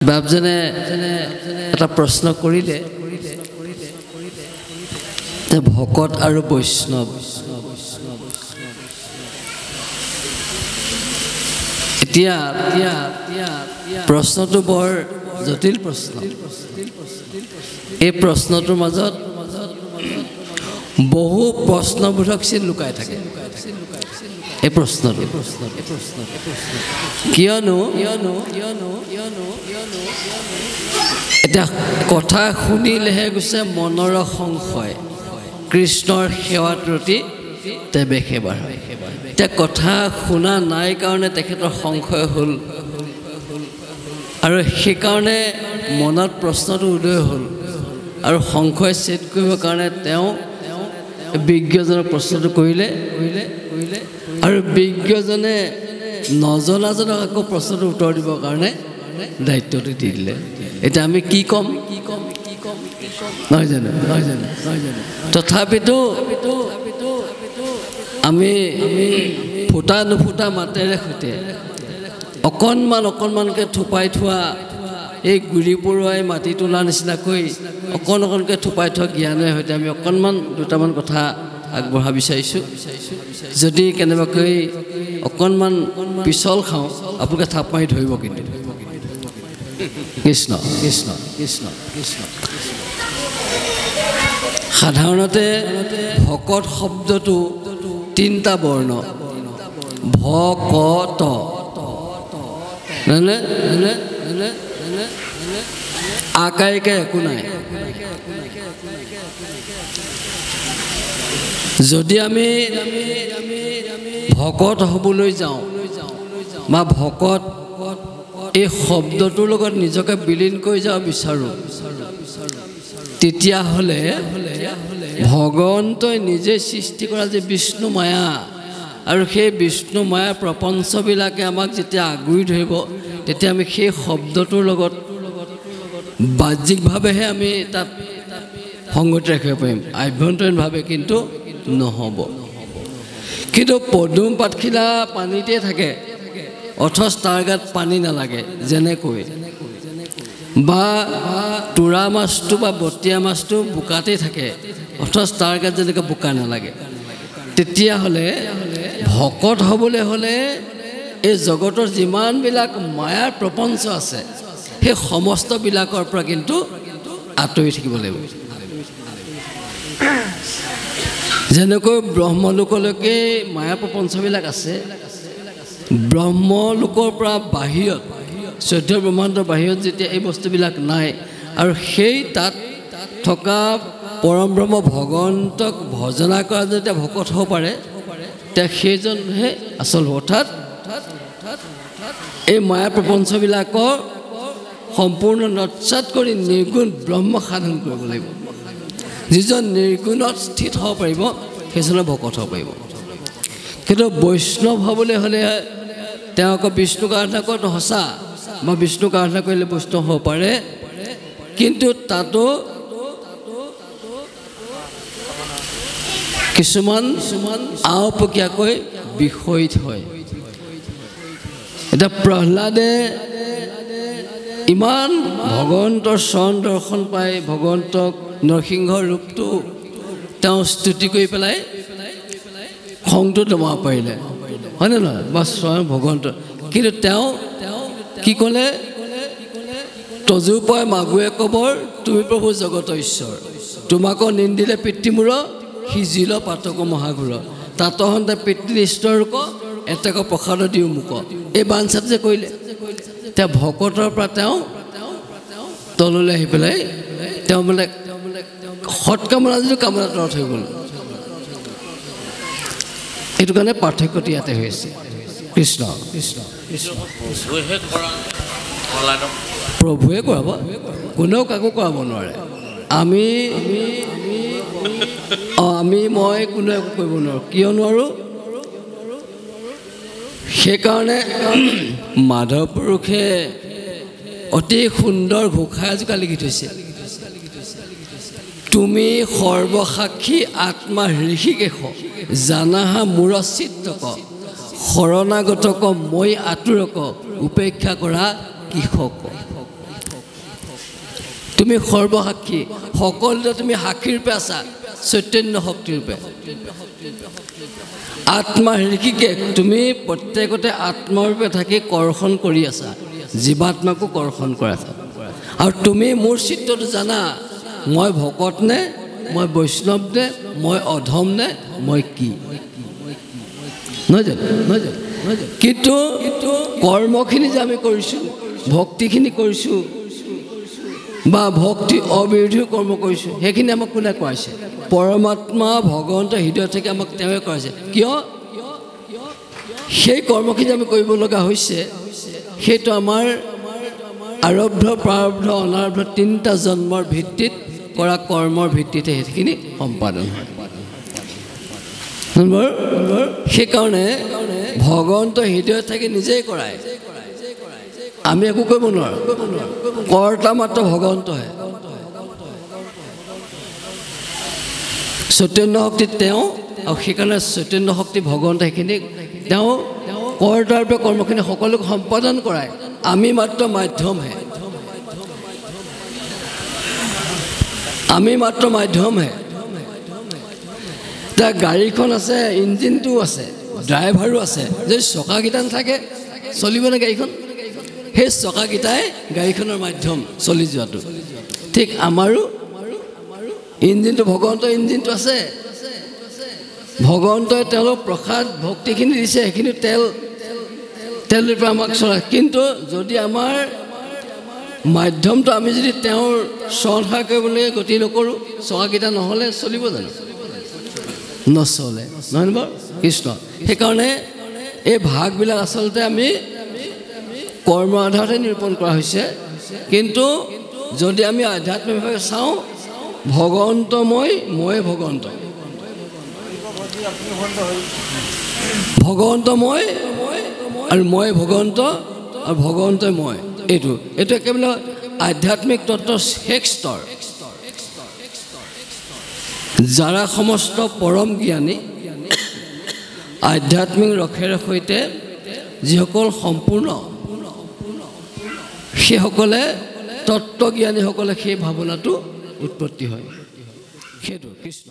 বাপজনে এটা প্ৰশ্ন কৰিলে যে ভকত আৰু বৈষ্ণৱ এতিয়া প্ৰশ্নটো বৰ জটিল প্ৰশ্ন। এই প্ৰশ্নটোৰ মাজত বহু প্ৰশ্নবোধক চিন লুকাই থাকে। এই প্ৰশ্নটো কিয়নো এতিয়া কথা শুনিলেহে গৈছে মনৰ সংশয়, কৃষ্ণৰ সেৱাত ৰতি তেবে সেৱা হয়। এতিয়া কথা শুনা নাই কাৰণে তেখেতৰ সংশয় হ'ল, আৰু সেইকাৰণে মনত প্ৰশ্নটো উদয় হ'ল, আৰু সংশয় ছেদ কৰিবৰ কাৰণে তেওঁ বিজ্ঞজনক প্ৰশ্নটো কৰিলে, আৰু বিজ্ঞজনে নজনাজনক আকৌ প্ৰশ্নটো উত্তৰ দিবৰ কাৰণে দায়িত্বটো দি দিলে। এতিয়া আমি কি ক'ম নহয় জানো? তথাপিতো আমি ফুটা নুফুটা মাতেৰে সৈতে অকণমানকৈ থোপাই থোৱা এই গুৰি পৰুৱাই মাটি তোলা নিচিনাকৈ অকণকৈ থোপাই থোৱা জ্ঞানেৰে সৈতে আমি দুটামান কথা আগবঢ়া বিচাৰিছোঁ। যদি কেনেবাকৈ অকণমান পিছল খাওঁ আপোনালোকে থাপ মাৰি ধৰিব কিন্তু। কৃষ্ণ কৃষ্ণ কৃষ্ণ কৃষ্ণ। সাধাৰণতে ভকত শব্দটো তিনিটা বৰ্ণ, ভকত আকাৰিকে একো নাই। যদি আমি ভকত হ'বলৈ যাওঁ বা ভকত এই শব্দটোৰ লগত নিজকে বিলীন কৰি যাব বিচাৰোঁ, তেতিয়াহ'লে ভগৱন্তই নিজে সৃষ্টি কৰা যে বিষ্ণু মায়া, আৰু সেই বিষ্ণু মায়াৰ প্ৰপঞ্চবিলাকে আমাক যেতিয়া আগুৰি ধৰিব, তেতিয়া আমি সেই শব্দটোৰ লগত বাহ্যিকভাৱেহে আমি তাত সংগতি ৰাখিব পাৰিম, আভ্যন্তৰীণভাৱে কিন্তু নহ'ব। কিন্তু পদুম পাতখিলা পানীতে থাকে অথচ তাৰ গাত পানী নালাগে, যেনেকৈ বা তোৰা মাছটো বা বটীয়া মাছটো বোকাতে থাকে অথচ তাৰ গাত যেনেকৈ বোকা নালাগে। তেতিয়াহ'লে ভকত হ'বলৈ হ'লে এই জগতৰ যিমানবিলাক মায়াৰ প্ৰপঞ্চ আছে সেই সমস্তবিলাকৰ পৰা কিন্তু আঁতৰি থাকিব লাগিব। যেনেকৈ ব্ৰহ্মলোকলৈকে মায়া প্ৰপঞ্চবিলাক আছে, ব্ৰহ্মলোকৰ পৰা বাহিৰত 14 ব্ৰহ্মাণ্ডৰ বাহিৰত যেতিয়া এই বস্তুবিলাক নাই, আৰু সেই তাত থকা পৰম ব্ৰহ্ম ভগৱন্তক ভজনা কৰা যেতিয়া ভকত হ'ব পাৰে, তেতিয়া সেইজনহে আচল। অৰ্থাৎ এই মায়া প্ৰপঞ্চবিলাকৰ সম্পূৰ্ণ নৎসাত কৰি নিৰ্গুণ ব্ৰহ্ম সাধন কৰিব লাগিব। যিজন নিৰ্গুণত স্থিত হ'ব পাৰিব সেইজনে ভকত হ'ব পাৰিব। কিন্তু বৈষ্ণৱ হ'বলৈ হ'লে তেওঁ আকৌ বিষ্ণুক আৰাধনা কৰাটো সঁচা, বা বিষ্ণুক আৰাধনা কৰিলে বৈষ্ণৱ হ'ব পাৰে, কিন্তু তাতো কিছুমান আওপকীয়াকৈ বিষয়িত হয়। এতিয়া প্ৰহ্লাদে ইমান ভগৱন্তৰ চৰণ দৰ্শন পাই ভগৱন্তক নৰসিংহৰ ৰূপটো তেওঁ স্তুতি কৰি পেলাই খংটো দমাব পাৰিলে, হয়নে নহয়? বা স্বয়ং ভগৱন্ত, কিন্তু তেওঁ কি ক'লে? তজুপয় মাগুৱে কবৰ তুমি প্ৰভু জগত ঈশ্বৰ, তোমাকো নিন্দিলে পিতৃমূৰ সিজিল পাতক মহাঘূৰ, তাতহন্তে পিতৃ ঈশ্বৰক এতেক প্ৰসাদ দিওঁ মোক। এই বাঞ্ছাত যে কৰিলে, তেওঁ ভকতৰ পৰা তেওঁ তললৈ আহি পেলাই তেওঁ মানে সৎকামনা যিটো কামনা তলত হৈ গ'ল। এইটো কাৰণে পাৰ্থক্যটো ইয়াতে হৈছে। কৃষ্ণ কৃষ্ণ কৃষ্ণ। প্ৰভুৱে কৰাব, কোনেও কাকো কৰাব নোৱাৰে। মই কোনেও একো কৰিব নোৱাৰোঁ। কিয় নোৱাৰোঁ? সেইকাৰণে মাধৱ পুৰুষে অতি সুন্দৰ ঘোষা এজোকা লিখি থৈছে, তুমি সৰ্বসাক্ষী আত্মা ঋষিকেশ, জানাহা মূৰ চিত্তক, শৰণাগতক মই আতুৰক, উপেক্ষা কৰা কৃষক। তুমি সৰ্বসাক্ষী সকলোতে তুমি সাক্ষী ৰূপে আছা চৈতন্য শক্তি ৰূপে আত্মা হেৰিকে তুমি প্ৰত্যেকতে আত্মৰূপে থাকি কৰ্ষণ কৰি আছা জীৱাত্মাকো কৰ্ষণ কৰা আছা আৰু তুমি মোৰ চিত্ৰটো জানা মই ভকত নে মই বৈষ্ণৱ নে মই অধম নে মই কি নহয় জানো কিন্তু কৰ্মখিনি যে আমি কৰিছোঁ ভক্তিখিনি কৰিছোঁ বা ভক্তি অবিৰোধী কৰ্ম কৰিছোঁ সেইখিনি আমাক কোনে কৰাইছে পৰমাত্মা ভগৱন্ত হৃদয় থেকে আমাক তেওঁৱে কৰাইছে কিয় সেই কৰ্মখিনি আমি কৰিব লগা হৈছে সেইটো আমাৰ আৰব্ধ প্ৰাৰব্ধ অনাৰব্ধ তিনিটা জন্মৰ ভিত্তিত কৰা কৰ্মৰ ভিত্তিতে সেইখিনি সম্পাদন হয় সেইকাৰণে ভগৱন্ত হৃদয় থাকি নিজেই কৰায় আমি একো কৰিব নোৱাৰোঁ কৰ্তা মাত্ৰ ভগৱন্তহে চৈতন্য শক্তি তেওঁ আৰু সেইকাৰণে চৈতন্য শক্তি ভগৱন্ত সেইখিনি তেওঁ কৰ্তাৰ ৰূপে কৰ্মখিনি সকলোক সম্পাদন কৰায় আমি মাত্ৰ মাধ্যমহে তাৰ গাড়ীখন আছে ইঞ্জিনটো আছে ড্ৰাইভাৰো আছে যদি চকাকেইটা নাথাকে চলিবনে গাড়ীখন সেই চকাকেইটাই গাড়ীখনৰ মাধ্যম চলি যোৱাটো ঠিক আমাৰো ইঞ্জিনটো ভগৱন্তৰ ইঞ্জিনটো আছে ভগৱন্তই তেওঁলোক প্ৰসাদ ভক্তিখিনি দিছে সেইখিনি তেল ৰূপে আমাক চলায় কিন্তু যদি আমাৰ মাধ্যমটো আমি যদি তেওঁৰ শ্ৰদ্ধা কৰিবলৈ গতি নকৰোঁ চকাকেইটা নহ'লে চলিব জানো নচলে নহয় বাৰু কৃষ্ণ সেইকাৰণে এই ভাগবিলাক আচলতে আমি কৰ্ম আধাৰতে নিৰূপণ কৰা হৈছে কিন্তু যদি আমি আধ্যাত্মিকভাৱে চাওঁ ভগৱন্তময় ময়ে ভগৱন্ত ভগৱন্তময় আৰু মই ভগৱন্ত আৰু ভগৱন্তই মই এইটো একেবাৰে আধ্যাত্মিক তত্ত্বৰ শেষ স্তৰ যাৰা সমস্ত পৰম জ্ঞানী আধ্যাত্মিক ৰসেৰ সৈতে যিসকল সম্পূৰ্ণ সেইসকলে তত্ত্বজ্ঞানীসকলে সেই ভাৱনাটো উৎপত্তি হয় সেইটো কৃষ্ণ